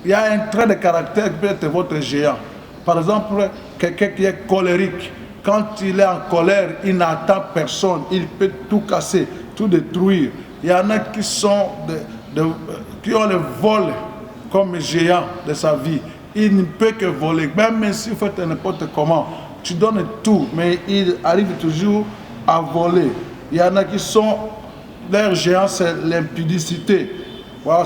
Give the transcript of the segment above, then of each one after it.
Il y a un trait de caractère qui peut être votre géant. Par exemple, quelqu'un qui est colérique, quand il est en colère, il n'attend personne, il peut tout casser, tout détruire. Il y en a qui qui ont le vol comme géant de sa vie. Il ne peut que voler, même s'il fait n'importe comment. Tu donnes tout, mais il arrive toujours à voler. Il y en a qui sont, leur géant, c'est l'impudicité. Voilà,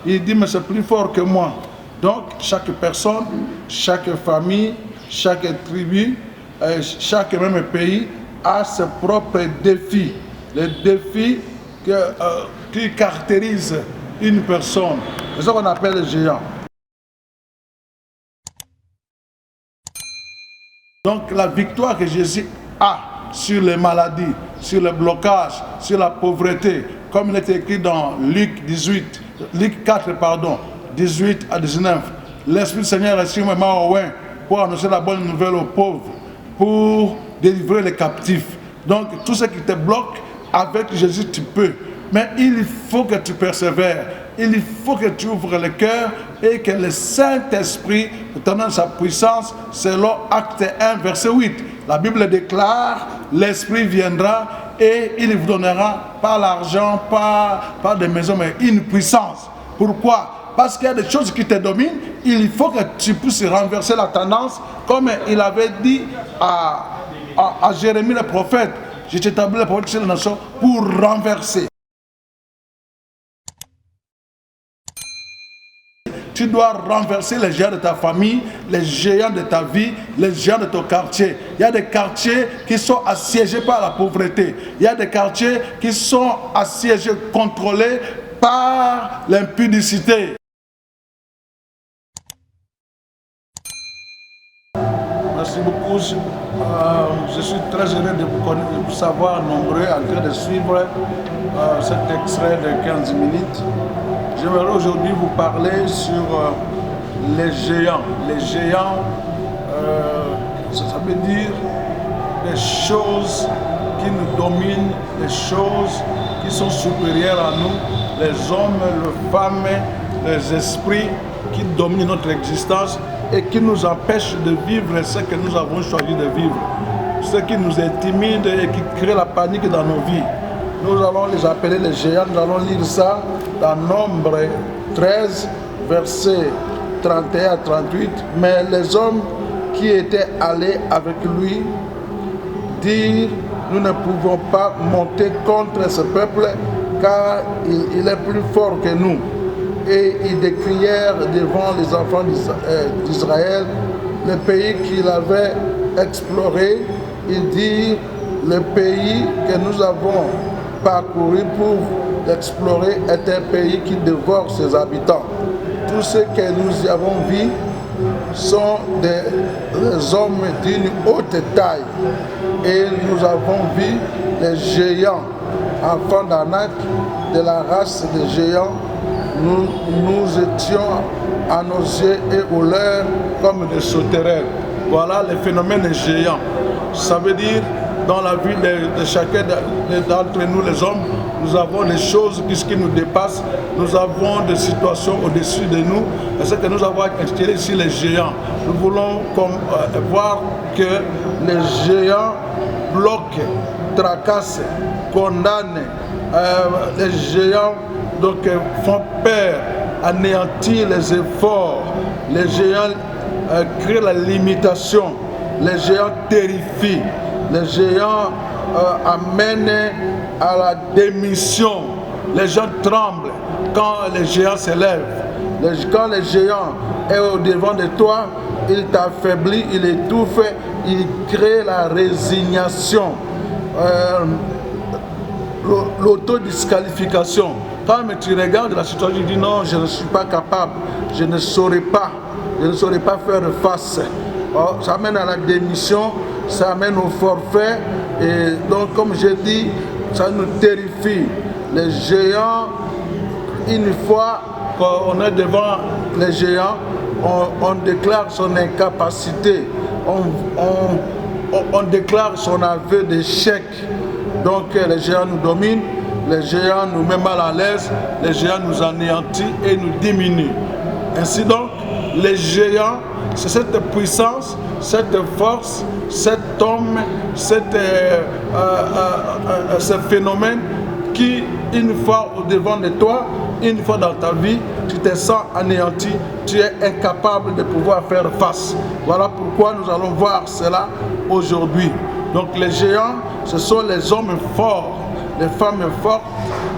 il dit, mais c'est plus fort que moi. Donc, chaque personne, chaque famille, chaque tribu, chaque même pays a ses propres défis. Les défis qui caractérisent une personne. C'est ce qu'on appelle les géants. Donc, la victoire que Jésus a sur les maladies, sur le blocage, sur la pauvreté, comme il est écrit dans Luc 4, 18 à 19. L'Esprit du Seigneur est sur moi pour annoncer la bonne nouvelle aux pauvres, pour délivrer les captifs. Donc, tout ce qui te bloque, avec Jésus, tu peux. Mais il faut que tu persévères. Il faut que tu ouvres le cœur et que le Saint-Esprit te donne sa puissance selon Acte 1, verset 8. La Bible déclare, l'Esprit viendra et il vous donnera pas l'argent, pas des maisons, mais une puissance. Pourquoi? Parce qu'il y a des choses qui te dominent. Il faut que tu puisses renverser la tendance, comme il avait dit à Jérémie le prophète. Je t'établis le prophète sur les nations pour renverser. Tu dois renverser les géants de ta famille, les géants de ta vie, les géants de ton quartier. Il y a des quartiers qui sont assiégés par la pauvreté. Il y a des quartiers qui sont assiégés, contrôlés par l'impudicité. Merci beaucoup. Je suis très heureux de vous savoir nombreux en train de suivre cet extrait de 15 minutes. J'aimerais aujourd'hui vous parler sur les géants. Les géants, ça veut dire des choses qui nous dominent, des choses qui sont supérieures à nous, les hommes, les femmes, les esprits qui dominent notre existence et qui nous empêchent de vivre ce que nous avons choisi de vivre, ce qui nous intimide et qui crée la panique dans nos vies. Nous allons les appeler les géants, nous allons lire ça dans Nombre 13, versets 31 à 38. Mais les hommes qui étaient allés avec lui dirent, nous ne pouvons pas monter contre ce peuple car il est plus fort que nous. Et ils décrièrent devant les enfants d'Israël le pays qu'il avait exploré. Ils dirent, le pays que nous avons parcouru pour l'explorer est un pays qui dévore ses habitants. Tous ceux que nous avons vus sont des hommes d'une haute taille. Et nous avons vu les géants, enfants d'Anak, de la race des géants. Nous étions à nos yeux et aux leurs comme des sauterelles. Voilà le phénomène des géants. Ça veut dire, dans la vie de chacun d'entre nous, les hommes, nous avons des choses qui nous dépassent, nous avons des situations au-dessus de nous, et ce que nous avons intitulé ici les géants. Nous voulons voir que les géants bloquent, tracassent, condamnent, les géants donc, font peur, anéantissent les efforts, les géants créent la limitation, les géants terrifient. Les géants amènent à la démission. Les gens tremblent quand les géants s'élèvent. Quand les géants est au devant de toi, il t'affaiblit, il étouffe, il crée la résignation, l'autodisqualification. Quand tu regardes la situation, tu dis non, je ne suis pas capable, je ne saurais pas faire face. Oh, ça amène à la démission, ça amène au forfait, et donc comme j'ai dit, ça nous terrifie. Les géants, une fois qu'on est devant les géants, on déclare son incapacité, on déclare son aveu d'échec. Donc les géants nous dominent, les géants nous mettent mal à l'aise, les géants nous anéantissent et nous diminuent. Ainsi donc, les géants, c'est cette puissance, cette force, cet homme, ce phénomène qui, une fois au devant de toi, une fois dans ta vie, tu te sens anéanti, tu es incapable de pouvoir faire face. Voilà pourquoi nous allons voir cela aujourd'hui. Donc les géants, ce sont les hommes forts, les femmes fortes,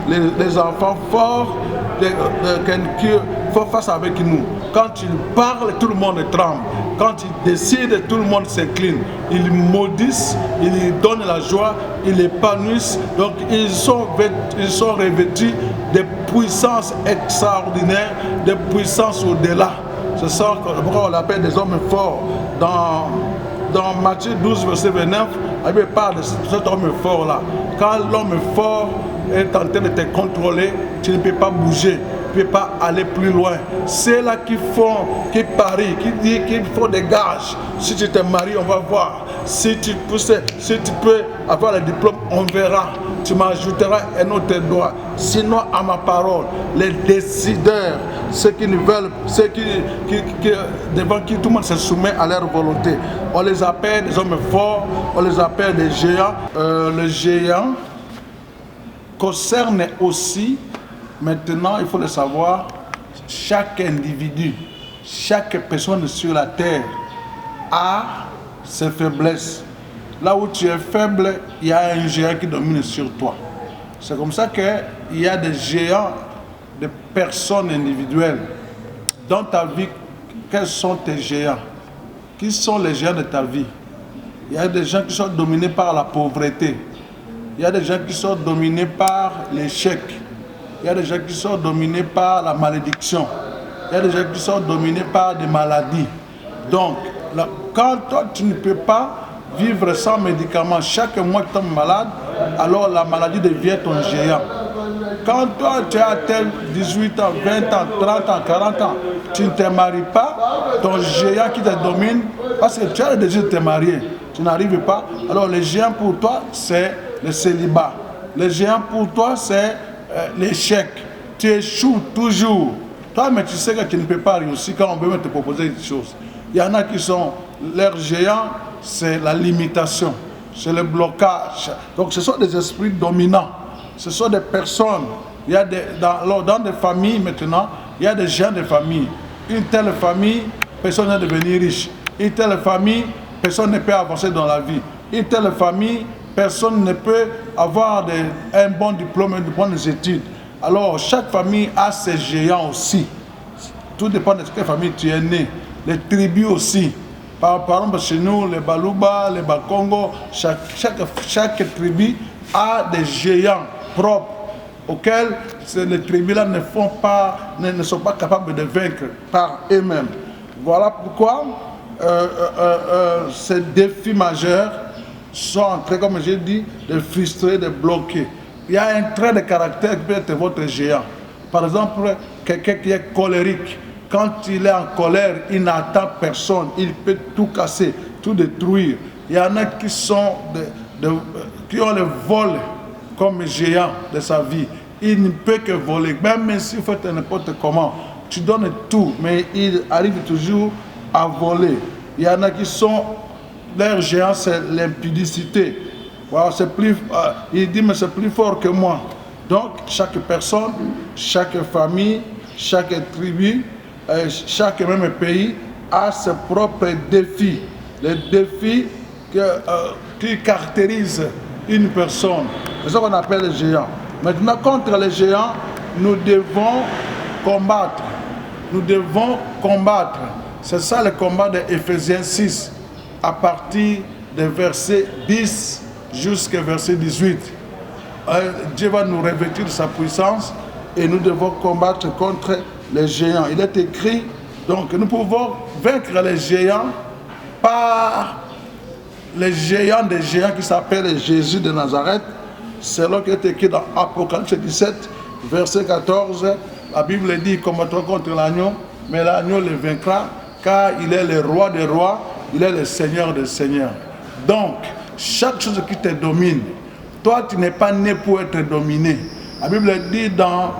les enfants forts, qui font face avec nous. Quand ils parlent, tout le monde tremble. Quand ils décident, tout le monde s'incline. Ils maudissent, ils donnent la joie, ils épanouissent. Donc ils sont revêtus de puissances extraordinaires, de puissances au-delà. C'est ça pourquoi on l'appelle des hommes forts. Dans Matthieu 12, verset 29, il parle de cet homme fort-là. Quand l'homme fort est en train de te contrôler, tu ne peux pas bouger, tu ne peux pas aller plus loin. C'est là qui parient, qui disent qu'il faut des gages. Si tu te maries, on va voir. Si tu peux avoir le diplôme, on verra. Tu m'ajouteras un autre droit. Sinon, à ma parole, les décideurs, ceux qui ne veulent, devant qui tout le monde se soumet à leur volonté. On les appelle des hommes forts, on les appelle des géants. Les géants concernent aussi, maintenant, il faut le savoir, chaque individu, chaque personne sur la terre a ses faiblesses. Là où tu es faible, il y a un géant qui domine sur toi. C'est comme ça qu'il y a des géants, des personnes individuelles. Dans ta vie, quels sont tes géants? Qui sont les géants de ta vie? Il y a des gens qui sont dominés par la pauvreté. Il y a des gens qui sont dominés par l'échec. Il y a des gens qui sont dominés par la malédiction. Il y a des gens qui sont dominés par des maladies. Donc, quand toi, tu ne peux pas vivre sans médicaments, chaque mois que tu tombes malade, alors la maladie devient ton géant. Quand toi, tu as atteint 18 ans, 20 ans, 30 ans, 40 ans, tu ne te maries pas, ton géant qui te domine, parce que tu as le désir de te marier, tu n'arrives pas, alors le géant pour toi, c'est le célibat. Le géant pour toi, c'est l'échec. Tu échoues toujours. Toi, mais tu sais que tu ne peux pas réussir quand on veut te proposer des choses. Il y en a qui sont, leurs géants, c'est la limitation, c'est le blocage. Donc ce sont des esprits dominants, ce sont des personnes. Il y a dans des familles maintenant, il y a des gens de famille. Une telle famille, personne n'est devenu riche. Une telle famille, personne ne peut avancer dans la vie. Une telle famille, personne ne peut avoir un bon diplôme, de bonnes études. Alors chaque famille a ses géants aussi. Tout dépend de quelle famille tu es né. Les tribus aussi. Par exemple, chez nous, les Baluba, les Bakongo, chaque tribu a des géants propres auxquels les tribus-là ne sont pas capables de vaincre par eux-mêmes. Voilà pourquoi ces défis majeurs sont en train, comme j'ai dit, de frustrer, de bloquer. Il y a un trait de caractère qui peut être votre géant. Par exemple, quelqu'un qui est colérique. Quand il est en colère, il n'attend personne. Il peut tout casser, tout détruire. Il y en a qui qui ont le vol comme géant de sa vie. Il ne peut que voler. Même s'il fait n'importe comment, tu donnes tout, mais il arrive toujours à voler. Il y en a qui sont, leur géant, c'est l'impudicité. Voilà, il dit, mais c'est plus fort que moi. Donc, chaque personne, chaque famille, chaque tribu, chaque même pays a ses propres défis. Les défis qui caractérisent une personne. C'est ça qu'on appelle les géants. Maintenant, contre les géants, nous devons combattre. Nous devons combattre. C'est ça le combat de Ephésiens 6, à partir des versets 10 jusqu'au verset 18. Dieu va nous revêtir de sa puissance et nous devons combattre contre les géants. Il est écrit, donc nous pouvons vaincre les géants par les géants des géants qui s'appellent Jésus de Nazareth. C'est là qu'il est écrit dans Apocalypse 17, verset 14. La Bible dit, combattront contre l'agneau, mais l'agneau le vaincra, car il est le roi des rois, il est le seigneur des seigneurs. Donc, chaque chose qui te domine, toi tu n'es pas né pour être dominé. La Bible dit dans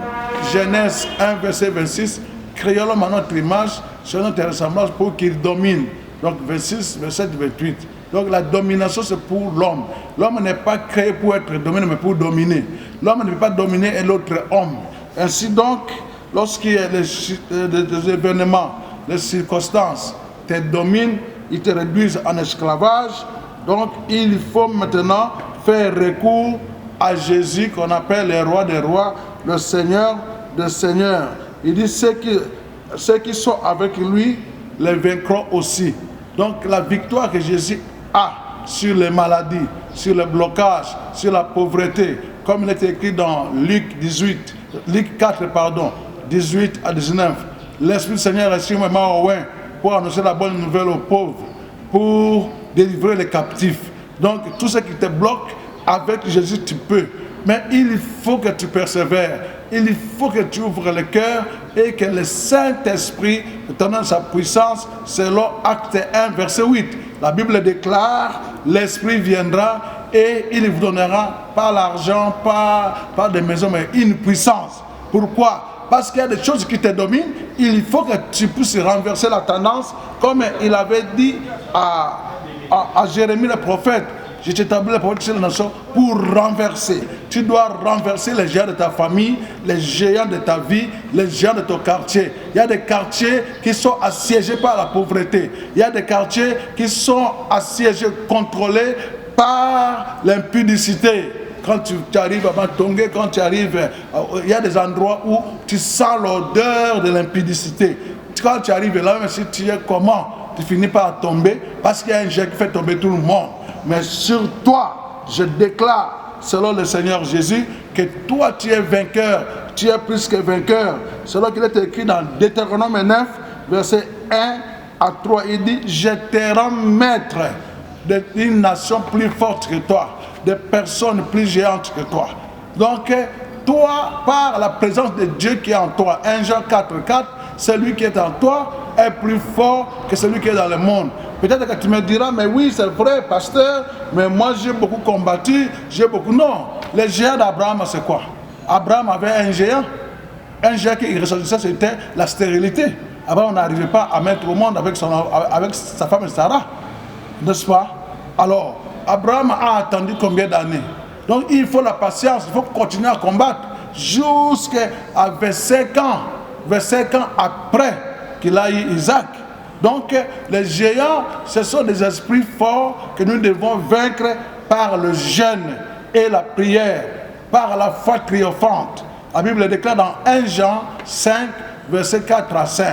Genèse 1, verset 26, créons l'homme à notre image, sur notre ressemblance, pour qu'il domine. Donc 26, 27, 28. Donc la domination, c'est pour l'homme. L'homme n'est pas créé pour être dominé, mais pour dominer. L'homme ne peut pas dominer l'autre homme. Ainsi donc, lorsqu'il y a des événements, les circonstances te dominent, ils te réduisent en esclavage. Donc il faut maintenant faire recours à Jésus, qu'on appelle le roi des rois, le Seigneur des seigneurs. Il dit ceux qui sont avec lui les vaincront aussi. Donc la victoire que Jésus a sur les maladies, sur le blocage, sur la pauvreté, comme il est écrit dans Luc 4, 18 à 19. L'Esprit du Seigneur est sur moi pour annoncer la bonne nouvelle aux pauvres, pour délivrer les captifs. Donc tout ce qui te bloque, avec Jésus tu peux. Mais il faut que tu persévères. Il faut que tu ouvres le cœur et que le Saint-Esprit te donne sa puissance selon Acte 1, verset 8. La Bible déclare, l'Esprit viendra et il vous donnera pas l'argent, pas des maisons, mais une puissance. Pourquoi? Parce qu'il y a des choses qui te dominent. Il faut que tu puisses renverser la tendance, comme il avait dit à Jérémie le prophète. Je t'établis la politique de la nation pour renverser. Tu dois renverser les géants de ta famille, les géants de ta vie, les géants de ton quartier. Il y a des quartiers qui sont assiégés par la pauvreté. Il y a des quartiers qui sont assiégés, contrôlés par l'impudicité. Quand tu arrives à Matongé, quand tu arrives, il y a des endroits où tu sens l'odeur de l'impudicité. Quand tu arrives là, même si tu es comment, tu finis par tomber parce qu'il y a un géant qui fait tomber tout le monde. Mais sur toi, je déclare, selon le Seigneur Jésus, que toi tu es vainqueur, tu es plus que vainqueur. Selon qu'il est écrit dans Deutéronome 9, verset 1 à 3, il dit, je te rends maître d'une nation plus forte que toi, de personnes plus géantes que toi. Donc, toi, par la présence de Dieu qui est en toi, 1 Jean 4, 4, celui qui est en toi est plus fort que celui qui est dans le monde. Peut-être que tu me diras, mais oui, c'est vrai, pasteur, mais moi j'ai beaucoup combattu, j'ai beaucoup... Non, le géant d'Abraham, c'est quoi? Abraham avait un géant qui ressortissait, c'était la stérilité. Abraham n'arrivait pas à mettre au monde avec sa femme Sarah, n'est-ce pas? Alors, Abraham a attendu combien d'années? Donc il faut la patience, il faut continuer à combattre jusqu'à 25 ans après qu'il a eu Isaac. Donc les géants, ce sont des esprits forts que nous devons vaincre par le jeûne et la prière, par la foi triomphante. La Bible déclare dans 1 Jean 5, verset 4 à 5.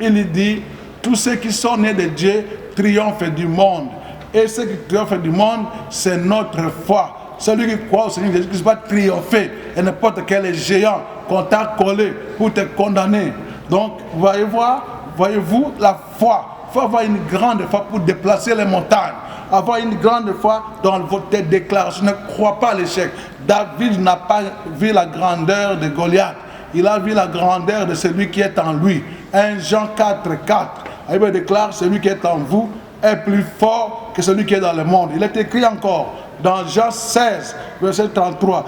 Il dit, tous ceux qui sont nés de Dieu triomphent du monde. Et ceux qui triomphent du monde, c'est notre foi. Celui qui croit au Seigneur Jésus-Christ va triompher. Et n'importe quel géant qu'on t'a collé pour te condamner. Donc, voyez-vous, la foi. Il faut avoir une grande foi pour déplacer les montagnes. Avoir une grande foi dans votre déclaration. Ne crois pas à l'échec. David n'a pas vu la grandeur de Goliath. Il a vu la grandeur de celui qui est en lui. 1 Jean 4, 4. La Bible déclare, celui qui est en vous est plus fort que celui qui est dans le monde. Il est écrit encore dans Jean 16, verset 33.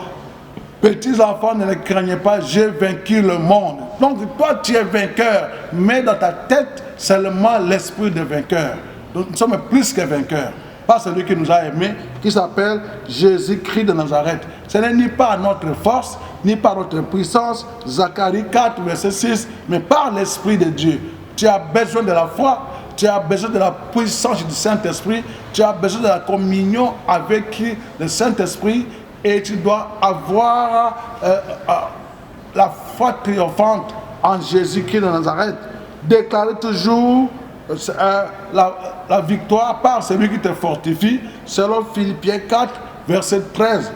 Petits enfants, ne les craignez pas, j'ai vaincu le monde. Donc toi tu es vainqueur, mais dans ta tête seulement l'esprit de vainqueur. Donc nous sommes plus que vainqueurs. Pas celui qui nous a aimés, qui s'appelle Jésus-Christ de Nazareth. Ce n'est ni par notre force, ni par notre puissance, Zacharie 4, verset 6, mais par l'Esprit de Dieu. Tu as besoin de la foi, tu as besoin de la puissance du Saint-Esprit, tu as besoin de la communion avec le Saint-Esprit, et tu dois avoir la foi triomphante en Jésus-Christ de Nazareth. Déclarer toujours la victoire par celui qui te fortifie, selon Philippiens 4, verset 13.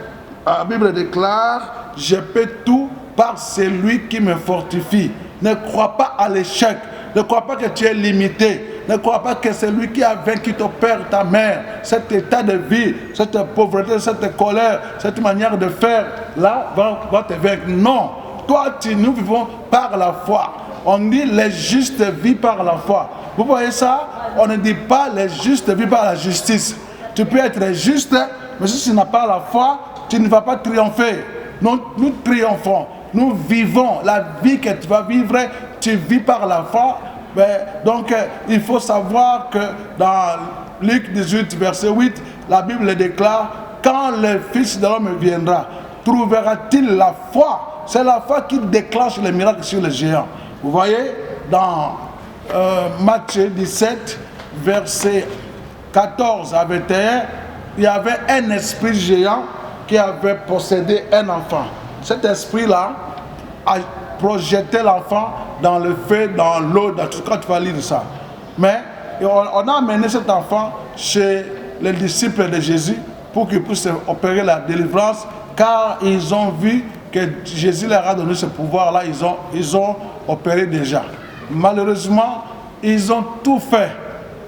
La Bible déclare, je peux tout par celui qui me fortifie. Ne crois pas à l'échec, ne crois pas que tu es limité. Ne crois pas que c'est lui qui a vaincu ton père, ta mère, cet état de vie, cette pauvreté, cette colère, cette manière de faire, là, va te vaincre. Non, toi, nous vivons par la foi. On dit les justes vivent par la foi. Vous voyez ça? On ne dit pas les justes vivent par la justice. Tu peux être juste, mais si tu n'as pas la foi, tu ne vas pas triompher. Non, nous triomphons. nous vivons la vie que tu vas vivre, tu vis par la foi. Donc, il faut savoir que dans Luc 18, verset 8, la Bible déclare, quand le Fils de l'homme viendra, trouvera-t-il la foi? C'est la foi qui déclenche les miracles sur les géants. Vous voyez, dans Matthieu 17, verset 14 à 21, il y avait un esprit géant qui avait possédé un enfant. Cet esprit-là a projeté l'enfant dans le feu, dans l'eau, dans tout. Quand tu vas lire ça. Mais on a amené cet enfant chez les disciples de Jésus pour qu'ils puissent opérer la délivrance, car ils ont vu que Jésus leur a donné ce pouvoir-là, ils ont opéré déjà. Malheureusement, ils ont tout fait,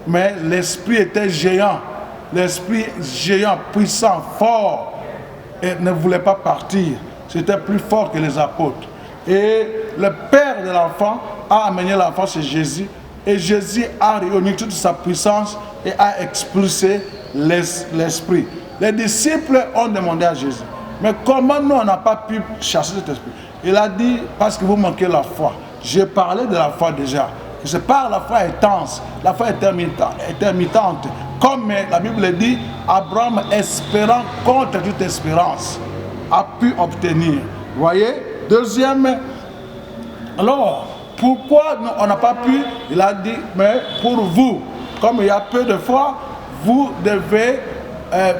mais l'esprit était géant. L'esprit géant, puissant, fort, et ne voulait pas partir. C'était plus fort que les apôtres. Et le père de l'enfant a amené l'enfant chez Jésus, et Jésus a réuni toute sa puissance et a expulsé l'esprit. Les disciples ont demandé à Jésus, mais comment nous on n'a pas pu chasser cet esprit? Il a dit, parce que vous manquez la foi. J'ai parlé de la foi déjà. C'est par la foi intense, la foi intermittente. Comme la Bible dit, Abraham, espérant contre toute espérance, a pu obtenir. Vous voyez? Deuxième, alors, pourquoi on n'a pas pu? Il a dit, mais pour vous, comme il y a peu de foi, vous devez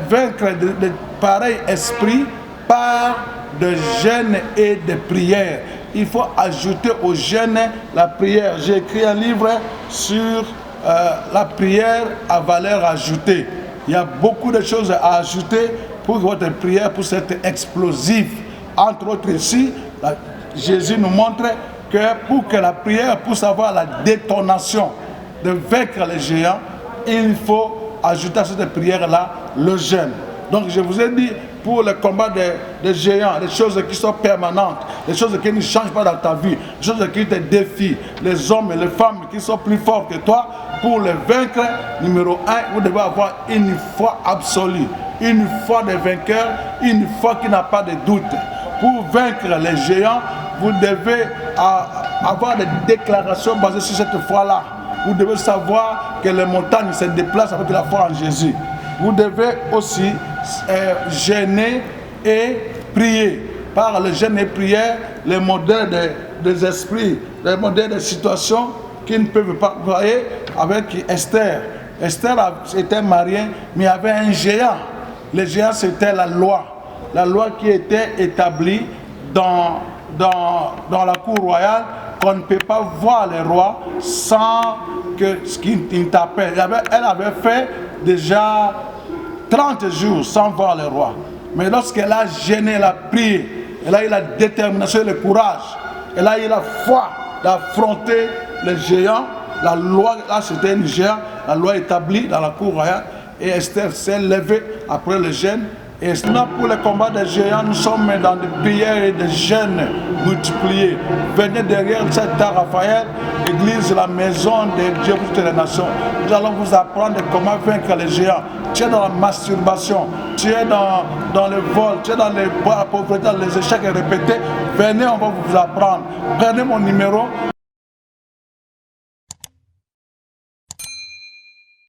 vaincre de pareils esprits par de jeûnes et de prières. Il faut ajouter au jeûne la prière. J'ai écrit un livre sur la prière à valeur ajoutée. Il y a beaucoup de choses à ajouter pour que votre prière puisse être explosive. Entre autres ici, Jésus nous montre que pour que la prière puisse avoir la détonation de vaincre les géants, il faut ajouter à cette prière-là le jeûne. Donc je vous ai dit, pour le combat des géants, les choses qui sont permanentes, les choses qui ne changent pas dans ta vie, les choses qui te défient, les hommes et les femmes qui sont plus forts que toi, pour les vaincre, numéro 1, vous devez avoir une foi absolue, une foi de vainqueur, une foi qui n'a pas de doute. Pour vaincre les géants, vous devez avoir des déclarations basées sur cette foi-là. Vous devez savoir que les montagnes se déplacent avec la foi en Jésus. Vous devez aussi jeûner et prier. Par le jeûne et prière, les modèles des esprits, les modèles des situations qui ne peuvent pas. Vous voyez, avec Esther. Esther était mariée, mais il y avait un géant. Le géant, c'était la loi. La loi qui était établie dans la cour royale, qu'on ne peut pas voir les rois sans qu'ils t'appellent. Elle avait fait déjà 30 jours sans voir les rois. Mais lorsqu'elle a gêné, elle a prié, elle a eu la détermination et le courage, elle a eu la foi d'affronter les géants. La loi, là c'était un géant, la loi établie dans la cour royale. Et Esther s'est levée après le jeûne. Et maintenant, pour le combat des géants, nous sommes dans des prières et des jeûnes multipliés. Venez derrière cet art Raphaël, église, la maison de Dieu pour toutes les nations. Nous allons vous apprendre comment vaincre les géants. Tu es dans la masturbation, tu es dans le vol, tu es dans la pauvreté, dans les échecs répétés. Venez, on va vous apprendre. Prenez mon numéro.